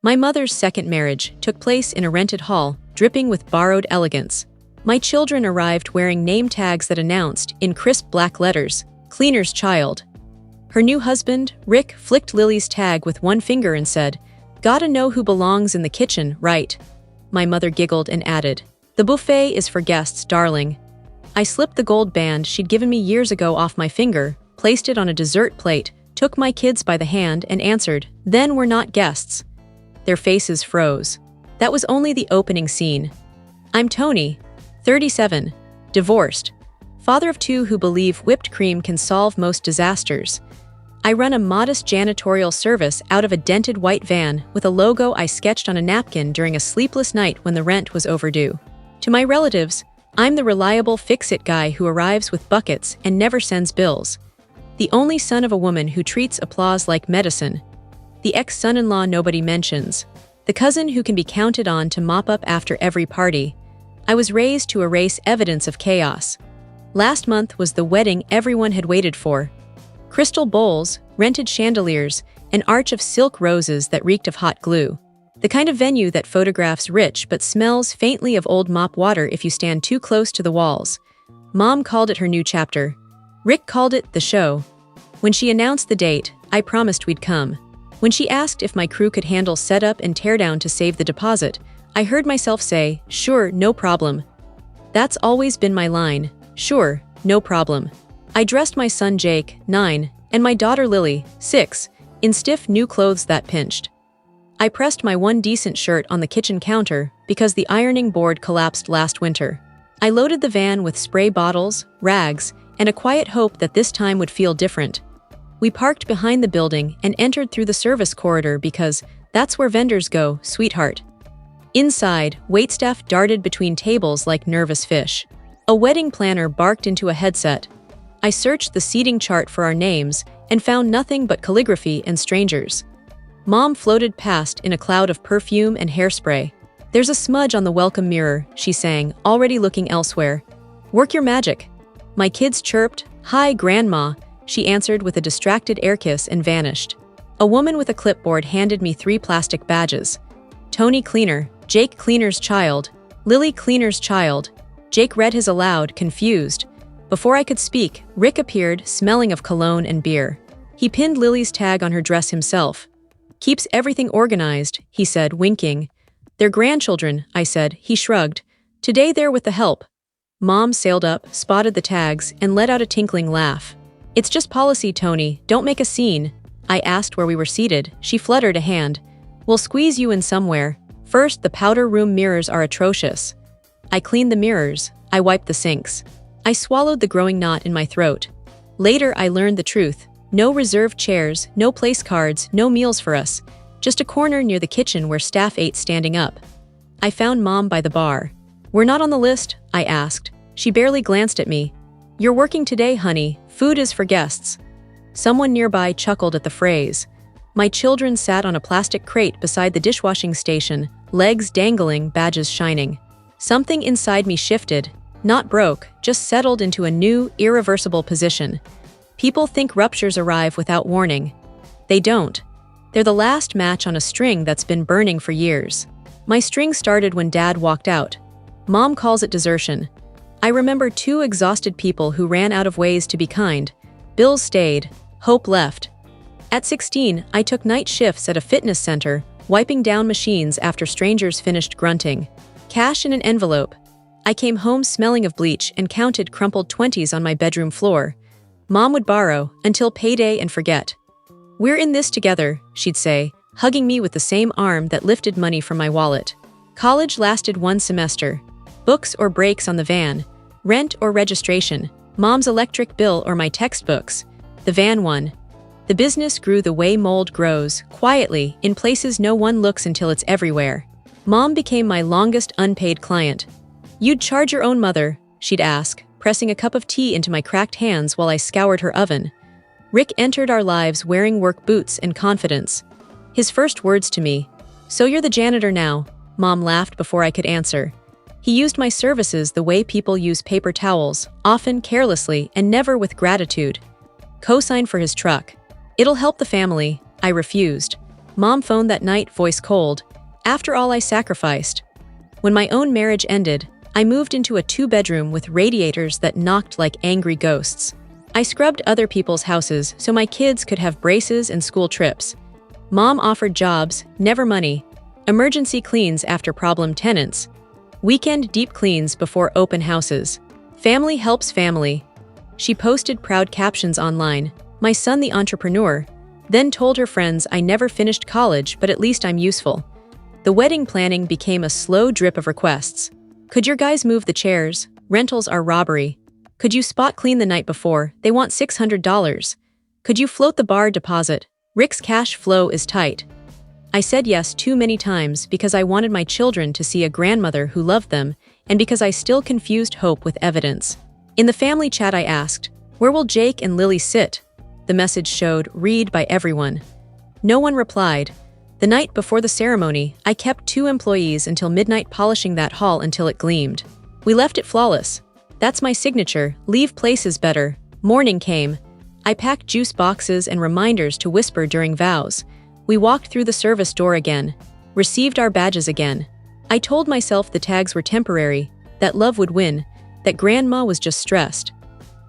My mother's second marriage took place in a rented hall, dripping with borrowed elegance. My children arrived wearing name tags that announced, in crisp black letters, "Cleaner's Child." Her new husband, Rick, flicked Lily's tag with one finger and said, "Gotta know who belongs in the kitchen, right?" My mother giggled and added, "The buffet is for guests, darling." I slipped the gold band she'd given me years ago off my finger, placed it on a dessert plate, took my kids by the hand and answered, "Then we're not guests." Their faces froze. That was only the opening scene. I'm Tony, 37, divorced, father of two who believe whipped cream can solve most disasters. I run a modest janitorial service out of a dented white van with a logo I sketched on a napkin during a sleepless night when the rent was overdue. To my relatives, I'm the reliable fix-it guy who arrives with buckets and never sends bills. The only son of a woman who treats applause like medicine. The ex-son-in-law nobody mentions. The cousin who can be counted on to mop up after every party. I was raised to erase evidence of chaos. Last month was the wedding everyone had waited for. Crystal bowls, rented chandeliers, an arch of silk roses that reeked of hot glue. The kind of venue that photographs rich but smells faintly of old mop water if you stand too close to the walls. Mom called it her new chapter. Rick called it the show. When she announced the date, I promised we'd come. When she asked if my crew could handle setup and teardown to save the deposit, I heard myself say, "Sure, no problem." That's always been my line, "Sure, no problem." I dressed my son Jake, 9, and my daughter Lily, 6, in stiff new clothes that pinched. I pressed my one decent shirt on the kitchen counter because the ironing board collapsed last winter. I loaded the van with spray bottles, rags, and a quiet hope that this time would feel different. We parked behind the building and entered through the service corridor because that's where vendors go, sweetheart. Inside, waitstaff darted between tables like nervous fish. A wedding planner barked into a headset. I searched the seating chart for our names and found nothing but calligraphy and strangers. Mom floated past in a cloud of perfume and hairspray. "There's a smudge on the welcome mirror," she sang, already looking elsewhere. "Work your magic." My kids chirped, "Hi, Grandma," she answered with a distracted air kiss and vanished. A woman with a clipboard handed me 3 plastic badges. Tony Cleaner, Jake Cleaner's Child, Lily Cleaner's Child. Jake read his aloud, confused. Before I could speak, Rick appeared, smelling of cologne and beer. He pinned Lily's tag on her dress himself. "Keeps everything organized," he said, winking. "They're grandchildren," I said. He shrugged. "Today they're with the help." Mom sailed up, spotted the tags, and let out a tinkling laugh. "It's just policy, Tony. Don't make a scene." I asked where we were seated. She fluttered a hand. "We'll squeeze you in somewhere. First, the powder room mirrors are atrocious." I cleaned the mirrors. I wiped the sinks. I swallowed the growing knot in my throat. Later, I learned the truth. No reserved chairs, no place cards, no meals for us. Just a corner near the kitchen where staff ate standing up. I found Mom by the bar. "We're not on the list?" I asked. She barely glanced at me. "You're working today, honey. Food is for guests." Someone nearby chuckled at the phrase. My children sat on a plastic crate beside the dishwashing station, legs dangling, badges shining. Something inside me shifted. Not broke, just settled into a new, irreversible position. People think ruptures arrive without warning. They don't. They're the last match on a string that's been burning for years. My string started when Dad walked out. Mom calls it desertion. I remember 2 exhausted people who ran out of ways to be kind. Bills stayed. Hope left. At 16, I took night shifts at a fitness center, wiping down machines after strangers finished grunting. Cash in an envelope. I came home smelling of bleach and counted crumpled 20s on my bedroom floor. Mom would borrow until payday and forget. "We're in this together," she'd say, hugging me with the same arm that lifted money from my wallet. College lasted 1 semester. Books or breaks on the van. Rent or registration. Mom's electric bill or my textbooks. The van won. The business grew the way mold grows, quietly, in places no one looks until it's everywhere. Mom became my longest unpaid client. "You'd charge your own mother," she'd ask, pressing a cup of tea into my cracked hands while I scoured her oven. Rick entered our lives wearing work boots and confidence. His first words to me, "So you're the janitor now?" Mom laughed before I could answer. He used my services the way people use paper towels, often carelessly and never with gratitude. Co-sign for his truck. "It'll help the family," I refused. Mom phoned that night, voice cold. After all I sacrificed. When my own marriage ended, I moved into a 2-bedroom with radiators that knocked like angry ghosts. I scrubbed other people's houses so my kids could have braces and school trips. Mom offered jobs, never money. Emergency cleans after problem tenants. Weekend deep cleans before open houses. Family helps family. She posted proud captions online. My son the entrepreneur. Then told her friends I never finished college, but at least I'm useful. The wedding planning became a slow drip of requests. Could your guys move the chairs? Rentals are robbery. Could you spot clean the night before? They want $600. Could you float the bar deposit? Rick's cash flow is tight. I said yes too many times because I wanted my children to see a grandmother who loved them, and because I still confused hope with evidence. In the family chat I asked, where will Jake and Lily sit? The message showed, read by everyone. No one replied. The night before the ceremony, I kept 2 employees until midnight polishing that hall until it gleamed. We left it flawless. That's my signature, leave places better. Morning came. I packed juice boxes and reminders to whisper during vows. We walked through the service door again, received our badges again. I told myself the tags were temporary, that love would win, that grandma was just stressed.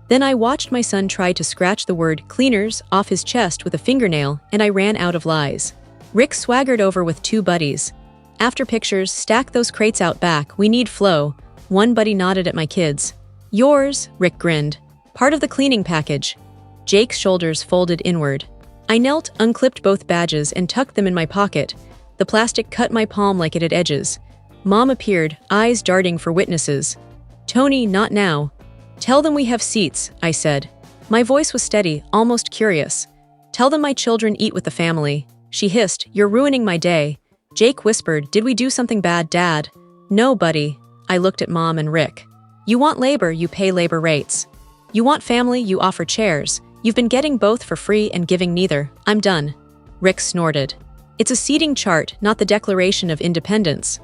Then I watched my son try to scratch the word cleaners off his chest with a fingernail, and I ran out of lies. Rick swaggered over with 2 buddies. After pictures, stack those crates out back, we need flow. One buddy nodded at my kids. Yours, Rick grinned. Part of the cleaning package. Jake's shoulders folded inward. I knelt, unclipped both badges, and tucked them in my pocket. The plastic cut my palm like it had edges. Mom appeared, eyes darting for witnesses. Tony, not now. Tell them we have seats, I said. My voice was steady, almost curious. Tell them my children eat with the family. She hissed, you're ruining my day. Jake whispered, did we do something bad, Dad? No, buddy. I looked at Mom and Rick. You want labor, you pay labor rates. You want family, you offer chairs. You've been getting both for free and giving neither. I'm done. Rick snorted. It's a seating chart, not the Declaration of Independence.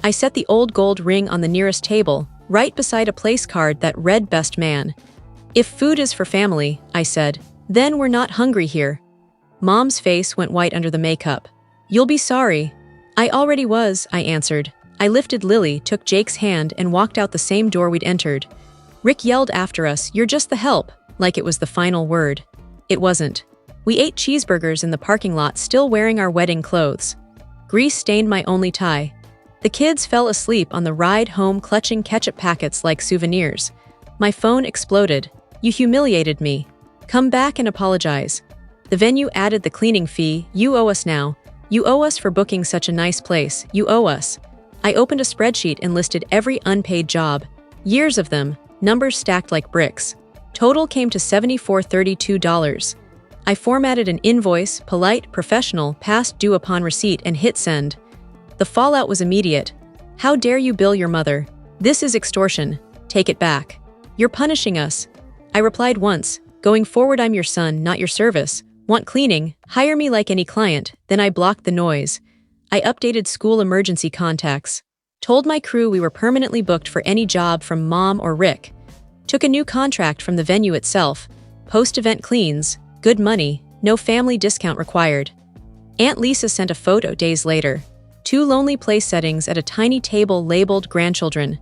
I set the old gold ring on the nearest table, right beside a place card that read Best Man. If food is for family, I said, then we're not hungry here. Mom's face went white under the makeup. You'll be sorry. I already was, I answered. I lifted Lily, took Jake's hand, and walked out the same door we'd entered. Rick yelled after us, you're just the help, like it was the final word. It wasn't. We ate cheeseburgers in the parking lot, still wearing our wedding clothes. Grease stained my only tie. The kids fell asleep on the ride home, clutching ketchup packets like souvenirs. My phone exploded. You humiliated me. Come back and apologize. The venue added the cleaning fee. You owe us now. You owe us for booking such a nice place. You owe us. I opened a spreadsheet and listed every unpaid job. Years of them, numbers stacked like bricks. Total came to $74.32. I formatted an invoice, polite, professional, past due upon receipt, and hit send. The fallout was immediate. How dare you bill your mother? This is extortion. Take it back. You're punishing us. I replied once. Going forward, I'm your son, not your service. Want cleaning? Hire me like any client. Then I blocked the noise. I updated school emergency contacts. Told my crew we were permanently booked for any job from Mom or Rick. Took a new contract from the venue itself. Post-event cleans, good money, no family discount required. Aunt Lisa sent a photo days later. 2 lonely place settings at a tiny table labeled grandchildren.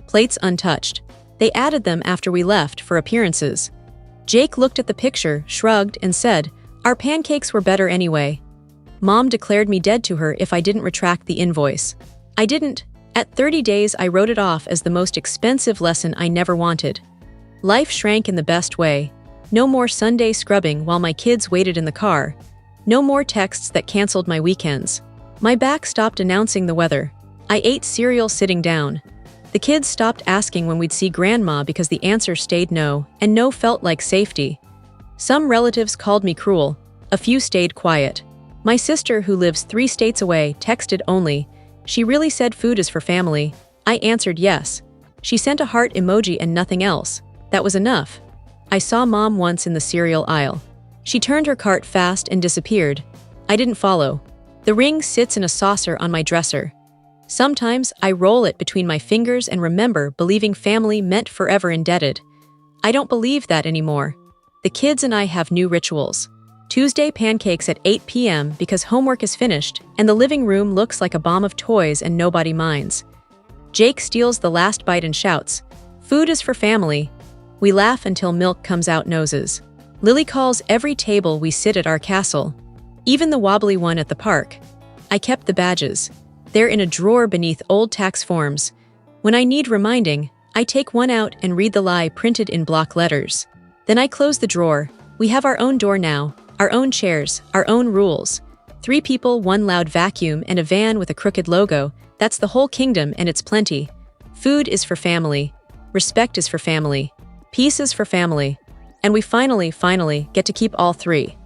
Plates untouched. They added them after we left for appearances. Jake looked at the picture, shrugged, and said, our pancakes were better anyway. Mom declared me dead to her if I didn't retract the invoice. I didn't. At 30 days, I wrote it off as the most expensive lesson I never wanted. Life shrank in the best way. No more Sunday scrubbing while my kids waited in the car. No more texts that canceled my weekends. My back stopped announcing the weather. I ate cereal sitting down. The kids stopped asking when we'd see grandma because the answer stayed no, and no felt like safety. Some relatives called me cruel. A few stayed quiet. My sister, who lives 3 states away, texted only. She really said food is for family. I answered yes. She sent a heart emoji and nothing else. That was enough. I saw Mom once in the cereal aisle. She turned her cart fast and disappeared. I didn't follow. The ring sits in a saucer on my dresser. Sometimes I roll it between my fingers and remember believing family meant forever indebted. I don't believe that anymore. The kids and I have new rituals. Tuesday pancakes at 8 p.m. because homework is finished and the living room looks like a bomb of toys and nobody minds. Jake steals the last bite and shouts, "Food is for family." We laugh until milk comes out noses. Lily calls every table we sit at our castle, even the wobbly one at the park. I kept the badges. They're in a drawer beneath old tax forms. When I need reminding, I take one out and read the lie printed in block letters. Then I close the drawer. We have our own door now, our own chairs, our own rules. 3 people, 1 loud vacuum, and a van with a crooked logo. That's the whole kingdom, and it's plenty. Food is for family. Respect is for family. Peace is for family. And we finally get to keep all 3.